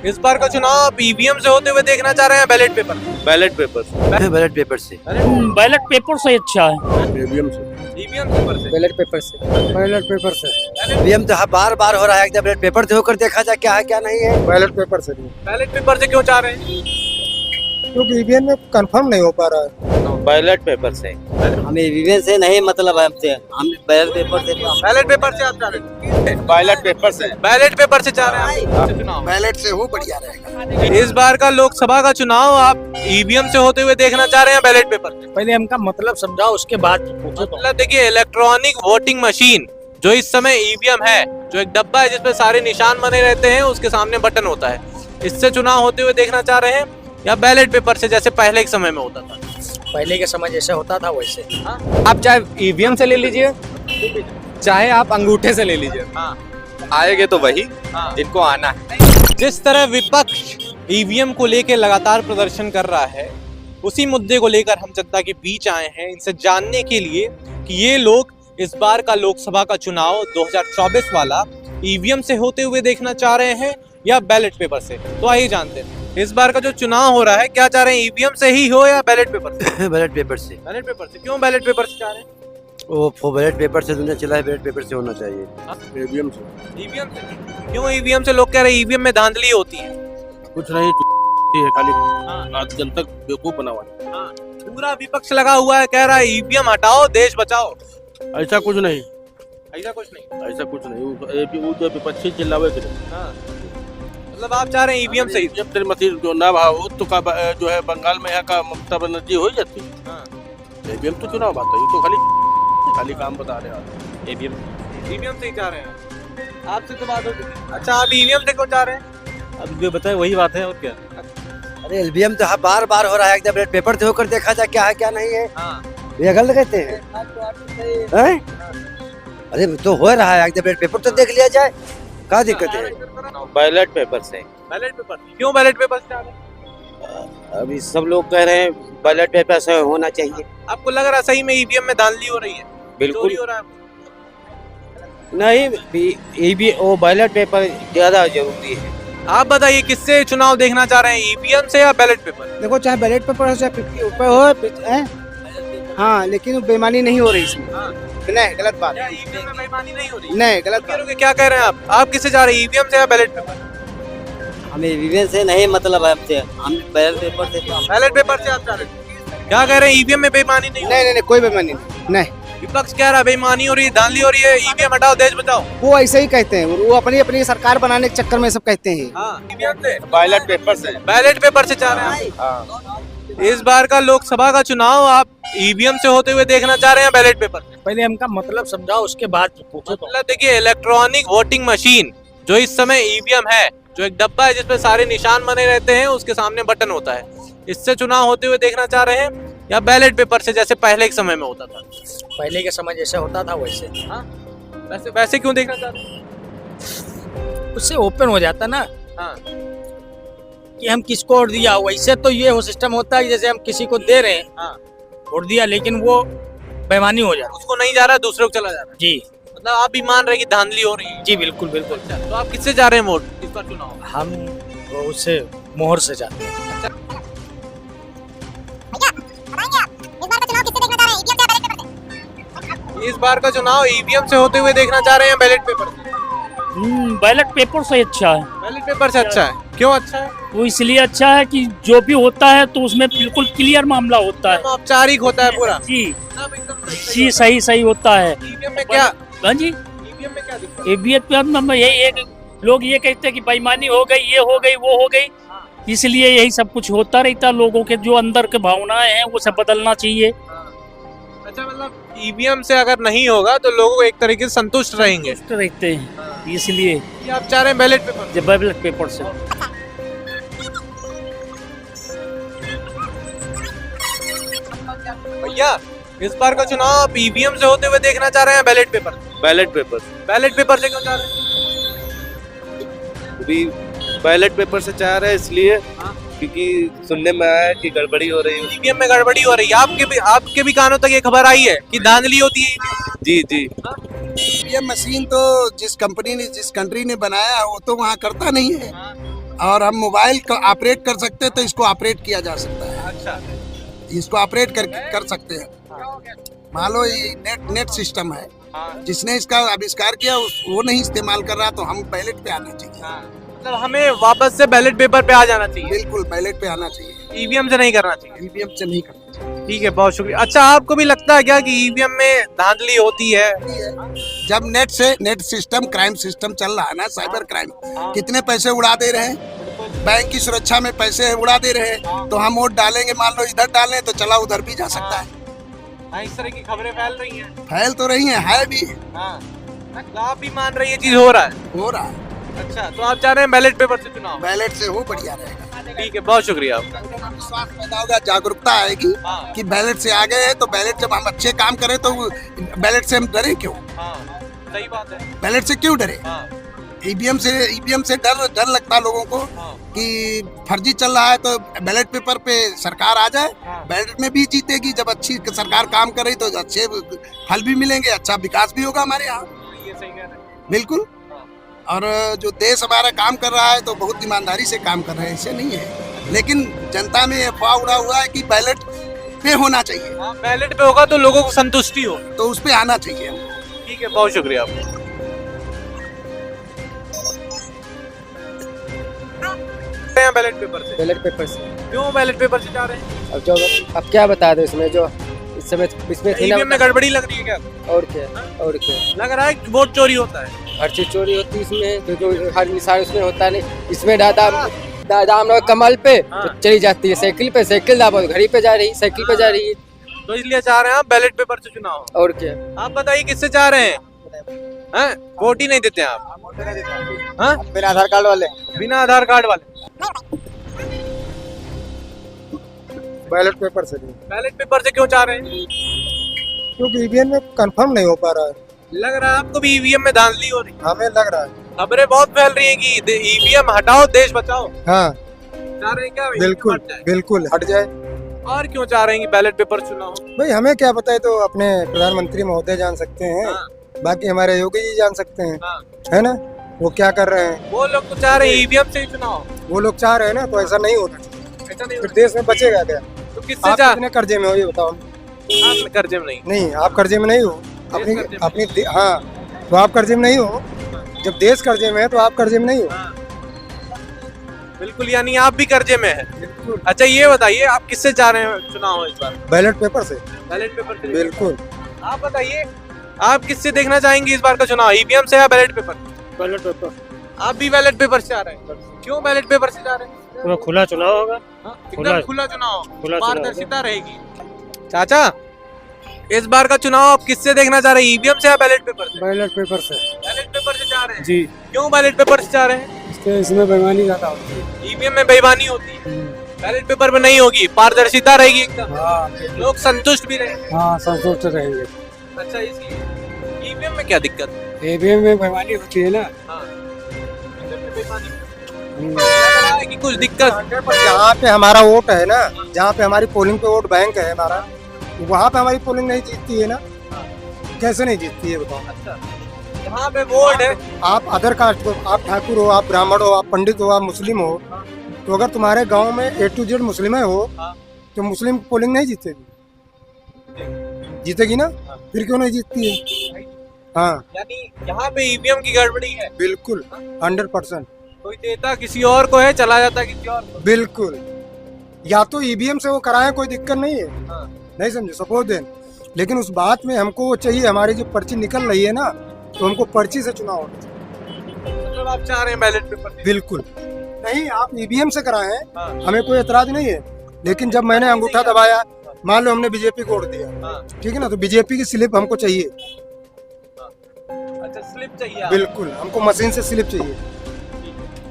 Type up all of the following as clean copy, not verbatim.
इस बार का चुनाव आप ईवीएम से होते हुए देखना चाह रहे हैं ballot paper? Ballot paper ballot paper से। बैलेट पेपर से अच्छा है। ईवीएम से ईवीएम पेपर से। बैलेट पेपर से। बैलेट पेपर से। ईवीएम तो बार बार हो रहा है, एकदम बैलेट पेपर से होकर देखा जाए क्या है क्या नहीं है। बैलेट पेपर से बैलेट पेपर से क्यों चाह रहे हैं? क्योंकि ईवीएम में कंफर्म नहीं हो पा रहा है। बैलेट पेपर से। हमें ईवीएम से नहीं मतलब है, हमसे हम बैलेट पेपर से। बैलेट पेपर से आप चाह रहे हैं? बैलेट पेपर से। बैलेट पेपर से चाह रहे हैं चुनाव? बैलेट से हो बढ़िया रहेगा। इस बार का लोकसभा का चुनाव आप ईवीएम से होते हुए देखना चाह रहे हैं बैलेट पेपर से? पहले हमका मतलब समझाओ, उसके बाद पूछो। मतलब देखिए, इलेक्ट्रॉनिक वोटिंग मशीन जो इस समय ईवीएम है, जो एक डब्बा है जिसपे सारे निशान बने रहते हैं, उसके सामने बटन होता है, इससे चुनाव होते हुए देखना चाह रहे हैं या बैलेट पेपर से जैसे पहले के समय में होता था? पहले के समय जैसे होता था वैसे। आप चाहे ईवीएम से ले लीजिए, चाहे आप अंगूठे से ले लीजिए, आएंगे तो वही जिनको आना है। जिस तरह विपक्ष ईवीएम को लेकर लगातार प्रदर्शन कर रहा है, उसी मुद्दे को लेकर हम जनता के बीच आए हैं इनसे जानने के लिए कि ये लोग इस बार का लोकसभा का चुनाव 2024 वाला ईवीएम से होते हुए देखना चाह रहे हैं या बैलेट पेपर से। तो आइए जानते हैं इस बार का जो चुनाव हो रहा है, क्या चाह रहे हैं, ईवीएम से ही हो या बैलेट पेपर से? बैलेट पेपर से। बैलेट पेपर से। क्यों बैलेट पेपर से चाह रहे हैं? वो बैलेट पेपर से दुनिया चला है, बैलेट पेपर से होना चाहिए। ईवीएम से। ईवीएम से क्यों? ईवीएम से लोग कह रहे हैं ईवीएम में धांधली होती है। कुछ नहीं है, खाली जनता बेवकूफ बना हुआ है। पूरा विपक्ष लगा हुआ है, कह रहा है ईवीएम हटाओ, देश बचाओ। ऐसा कुछ नहीं, ऐसा कुछ नहीं। ऐसा कुछ नहीं। वो जो विपक्षी चिल्लावे के मतलब आप चाह रहे हैं ईवीएम से ही? जब तेरे मसीह जो ना भाव तो का जो है बंगाल में यहाँ का ममता बनर्जी हो जाती है। ईवीएम तो चुनाव बात है, ये तो खाली काम बता रहे हैं। ईवीएम से ही चाह रहे हैं? आपसे तो बात होगी। अच्छा, आप ईवीएम से क्यों चाह रहे हैं? अब जो बताए वही बात है और क्या। अरे ईवीएम तो बार बार हो रहा है, एकदम बैलेट पेपर से होकर देखा जाए क्या है क्या नहीं है। ये गलत कहते हैं? अरे तो हो रहा है, एकदम बैलेट पेपर तो देख लिया जाए, क्या दिक्कत है? बैलेट पेपर से। बैलेट पेपर क्यों? बैलेट पेपर से चाह रहे हैं? अभी सब लोग कह रहे हैं बैलेट पेपर से होना चाहिए। आपको लग रहा है सही में ईवीएम में धांधली हो रही है? बिल्कुल चोरी हो रहा है? नहीं, वो बैलेट पेपर ज्यादा जरूरी है। आप बताइए किससे चुनाव देखना चाह रहे हैं, ईवीएम से या बैलेट पेपर? देखो, चाहे बैलेट पेपर हो चाहे 50 रुपए हो, हाँ, लेकिन बेईमानी नहीं हो रही इसमें। नहीं, गलत बात। ईवीएम में बेईमानी नहीं हो रही? नहीं, गलत बात। क्या कह रहे हैं आप किससे जा रहे हैं, ईवीएम से या बैलेट पेपर? हमें ईवीएम से नहीं मतलब है, हमसे हम बैलेट पेपर से। बैलेट पेपर से आप चाह रहे हैं? क्या कह रहे हैं, ईवीएम में बेईमानी नहीं? नहीं, कोई बेईमानी नहीं। विपक्ष कह रहा है बेईमानी हो रही है, धांधली हो रही है, ईवीएम हटाओ, देश बचाओ। वो ऐसे ही कहते हैं, वो अपनी सरकार बनाने के चक्कर में सब कहते हैं। ईवीएम से? बैलेट पेपर से। बैलेट पेपर से चाह रहे हैं? इस बार का लोकसभा का चुनाव आप ईवीएम से होते हुए देखना चाह रहे हैं बैलेट पेपर से? पहले हमका मतलब समझाओ, उसके बाद पूछो। मतलब देखिए, इलेक्ट्रॉनिक वोटिंग मशीन जो इस समय ईवीएम है, जो एक डब्बा है जिसपे सारे निशान बने रहते हैं, उसके सामने बटन होता है, इससे चुनाव होते हुए देखना चाह रहे हैं या बैलेट पेपर से जैसे पहले के समय में होता था? पहले के समय जैसे होता था वैसे। वैसे क्यों देखना चाह रहे हैं? उससे ओपन हो जाता ना कि हम किसको वोट दिया। वैसे तो ये वो सिस्टम होता है जैसे हम किसी को दे रहे हैं वोट दिया, लेकिन वो बेईमानी हो जाती। उसको नहीं जा रहा, दूसरे को चला जा रहा है। जी, मतलब आप भी मान रहे हैं कि धांधली हो रही है? जी बिल्कुल बिल्कुल। तो आप किससे जा रहे हैं वोट इस बार चुनाव? हम उससे मोहर से जाते हैं। इस बार का चुनाव ईवीएम से होते हुए देखना चाह रहे हैं बैलेट पेपर से? बैलेट पेपर से अच्छा है। बैलेट पेपर से अच्छा है? क्यों अच्छा है? वो इसलिए अच्छा है कि जो भी होता है तो उसमें बिल्कुल क्लियर मामला होता है। औपचारिक होता है पूरा? जी, सही होता है। ईवीएम में क्या? हाँ जी, ईवीएम में क्या दिक्कत? ईवीएम में यही एक लोग ये कहते हैं कि बेईमानी हो गई, ये हो गई, वो हो गई, इसलिए यही सब कुछ होता रहता है। लोगों के जो अंदर के भावनाएं हैं वो सब बदलना चाहिए। अच्छा, मतलब ईवीएम से अगर नहीं होगा तो लोग एक तरीके से संतुष्ट रहेंगे? रहते हैं, इसलिए आप चाह रहे हैं बैलेट पेपर? जब बैलेट पेपर से। भैया, इस बार का चुनाव आप ईवीएम से होते हुए देखना चाह रहे हैं ballot paper? Ballot paper. Ballot paper से क्यों चाह रहे हैं? अभी बैलेट पेपर से चाह रहे हैं इसलिए क्योंकि सुनने में आया है कि गड़बड़ी हो रही है। ईवीएम में गड़बड़ी हो रही है? आपके भी कानों तक ये खबर आई है कि धांधली होती है? जी। ये मशीन तो जिस कंट्री ने बनाया है वो तो वहाँ करता नहीं है। और हम मोबाइल को ऑपरेट कर सकते हैं तो इसको ऑपरेट किया जा सकता है। अच्छा इसको ऑपरेट कर सकते हैं। मान लो ये नेट सिस्टम है, जिसने इसका आविष्कार किया वो नहीं इस्तेमाल कर रहा तो हम बैलेट पे आना चाहिए। मतलब हमें वापस से बैलेट पेपर पे आ जाना चाहिए, बिल्कुल बैलेट पे आना चाहिए, ईवीएम से नहीं करना चाहिए। ईवीएम से नहीं करना चाहिए। ठीक है, बहुत शुक्रिया। अच्छा, आपको भी लगता है क्या कि ईवीएम में धांधली होती है? जब नेट सिस्टम क्राइम सिस्टम चल रहा है ना, साइबर क्राइम, कितने पैसे उड़ा दे रहे हैं, बैंक की सुरक्षा में पैसे उड़ा दे रहे हैं। तो हम वोट डालेंगे, मान लो इधर डालें तो चला उधर भी जा सकता है। इस तरह की खबरें फैल रही हैं। फैल तो रही है भी। तो आप भी मान रही है चीज हो रहा है? अच्छा, तो आप चाह रहे हैं बैलेट पेपर से चुनाव? बैलेट से हो, बढ़िया रहेगा। ठीक है, बहुत शुक्रिया आपका। विश्वास पैदा होगा, जागरूकता आएगी कि बैलेट से आ गए हैं तो बैलेट जब हम अच्छे काम करें तो बैलेट से हम डरे क्यों? सही बात है। बैलेट से क्यों डरे? ईवीएम से डर लगता है लोगों को कि फर्जी चल रहा है तो बैलेट पेपर पे सरकार आ जाए, बैलेट में भी जीतेगी। जब अच्छी सरकार काम करे तो अच्छे फल भी मिलेंगे, अच्छा विकास भी होगा हमारे यहाँ। ये सही कह रहे हैं। बिल्कुल। और जो देश हमारा काम कर रहा है तो बहुत ईमानदारी से काम कर रहे हैं, ऐसे नहीं है। लेकिन जनता में अफवाह उड़ा हुआ है कि बैलेट पे होना चाहिए। बैलेट पे होगा तो लोगों को संतुष्टि हो, तो उस पे आना चाहिए। ठीक है, बहुत शुक्रिया आपका। बैलेट पेपर से क्यों बैलेट पेपर से जा रहे हैं? अब जो अब क्या बता दे इसमें, जो इस समय इसमें थी ना, ईवीएम में गड़बड़ी लग रही है क्या? और क्या लग रहा है कि वोट चोरी होता है। हर चीज चोरी होती है इसमें, क्योंकि हर निशान इसमें होता नहीं। इसमें दादा हम लोग कमल पे तो चली जाती है, साइकिल दाबो घड़ी पे जा रही, साइकिल पे जा रही है। तो इसलिए चाह रहे हैं आप बैलेट पेपर से चुनाव? और क्या। आप बताइए किससे चाह रहे हैं? वोट ही नहीं देते आप? बिना आधार कार्ड वाले। बिना आधार कार्ड वाले बैलेट पेपर से बैलेट पेपर से क्यों चाह रहे हैं? क्योंकि ईवीएम में कंफर्म नहीं हो पा रहा है। लग रहा है आपको भी ईवीएम में धांधली हो रही? हमें लग रहा है। खबरें बहुत फैल रही हैं कि ईवीएम हटाओ देश बचाओ। हाँ, चाह रहे हैं क्या? बिल्कुल बिल्कुल हट जाए। और क्यों चाह रहे हैं कि बैलेट पेपर चुनाव? भाई हमें क्या पता है, तो अपने प्रधानमंत्री महोदय जान सकते हैं, बाकी हमारे योगी जी जान सकते हैं, है ना, वो क्या कर रहे हैं। वो लोग तो चाह रहे हैं ईवीएम से ही चुनाव। वो लोग चाह रहे हैं ना, तो ऐसा नहीं होना चाहिए। ऐसा नहीं फिर देश में बचेगा क्या? तो किससे आप चाह? कितने कर्जे में हो ये बताओ? कर्जे में नहीं, आप कर्जे में नहीं हो। अपनी हाँ, तो आप कर्जे में नहीं हो। जब देश कर्जे में है तो आप कर्जे में नहीं हो। बिल्कुल, यानी आप भी कर्जे में हैं। अच्छा, ये बताइए आप किससे चाह रहे हैं चुनाव इस बार? बैलेट पेपर से। बैलेट पेपर से? बिल्कुल। आप बताइए आप किससे देखना चाहेंगे इस बार का चुनाव, ईवीएम से या बैलेट पेपर? Ballot paper. आप भी बैलेट पेपर से चाह रहे हैं? क्यों बैलेट पेपर से चाह रहे हैं? तो खुला चुनाव होगा। एकदम खुला चुनाव, पारदर्शिता रहेगी। चाचा, इस बार का चुनाव आप किससे देखना चाह रहे हैं, ईवीएम से या बैलेट पेपर से? बैलेट पेपर से। बैलेट पेपर से चाह रहे हैं जी। क्यों बैलेट पेपर से चाह रहे हैं? इसमें बेईमानी ज्यादा होती है। ईवीएम में बेईमानी होती है, बैलेट पेपर में नहीं होगी, पारदर्शिता रहेगी एकदम। हाँ, लोग संतुष्ट भी रहेंगे। हाँ, संतुष्ट रहेंगे। अच्छा, इसलिए ईवीएम में क्या दिक्कत है? ईवीएम में बेईमानी होती है ना। ईवीएम में बेईमानी लग रहा है कि कुछ दिक्कत। जहाँ पे हमारा वोट है ना, जहाँ पे हमारी पोलिंग पे वोट बैंक है हमारा, वहाँ पे हमारी पोलिंग नहीं जीतती है ना। कैसे नहीं जीतती है बताओ? अच्छा, जहाँ पे वोट है, आप अदर कास्ट हो, आप ठाकुर हो, आप ब्राह्मण हो, आप पंडित हो, आप मुस्लिम हो, तो अगर तुम्हारे गांव में A to Z मुस्लिम हो तो मुस्लिम पोलिंग नहीं जीतेगी। जीतेगी ना, फिर क्यों नहीं जीतती है? हाँ, यानी यहाँ पे ईवीएम की गड़बड़ी है। बिल्कुल 100%। कोई देता किसी और को है, चला जाता किसी और को। बिल्कुल, या तो ईवीएम से वो कराए, कोई दिक्कत नहीं है, नहीं समझे, सपोज दें। लेकिन उस बात में हमको वो चाहिए, हमारी जो पर्ची निकल रही है ना, तो हमको पर्ची से चुनाव होना चाहिए। मतलब आप चाह रहे हैं बैलेट पेपर? बिल्कुल नहीं, आप ईवीएम से कराएं, हमें कोई एतराज नहीं है। लेकिन जब मैंने अंगूठा दबाया, मान लो हमने बीजेपी को वोट दिया, ठीक है ना, तो बीजेपी की स्लिप हमको चाहिए। अच्छा, स्लिप चाहिए? बिल्कुल, हमको मशीन से स्लिप चाहिए,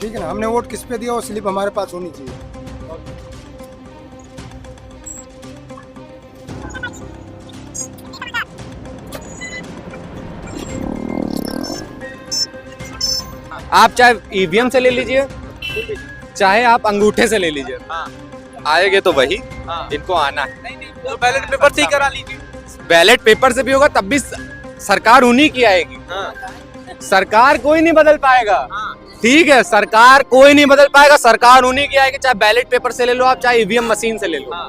ठीक है ना। हमने वोट किस पे दिया, वो स्लिप हमारे पास होनी चाहिए। आप चाहे ईवीएम से ले लीजिए, चाहे आप अंगूठे से ले लीजिए, आएंगे तो वही जिनको आना है। तो बैलेट पेपर से ही करा लीजिए। बैलेट पेपर से भी होगा तब भी सरकार उन्हीं की आएगी। सरकार कोई नहीं बदल पाएगा, ठीक है, सरकार कोई नहीं बदल पाएगा, सरकार उन्हीं की आएगी, चाहे बैलेट पेपर से ले लो आप, चाहे ईवीएम मशीन से ले लो।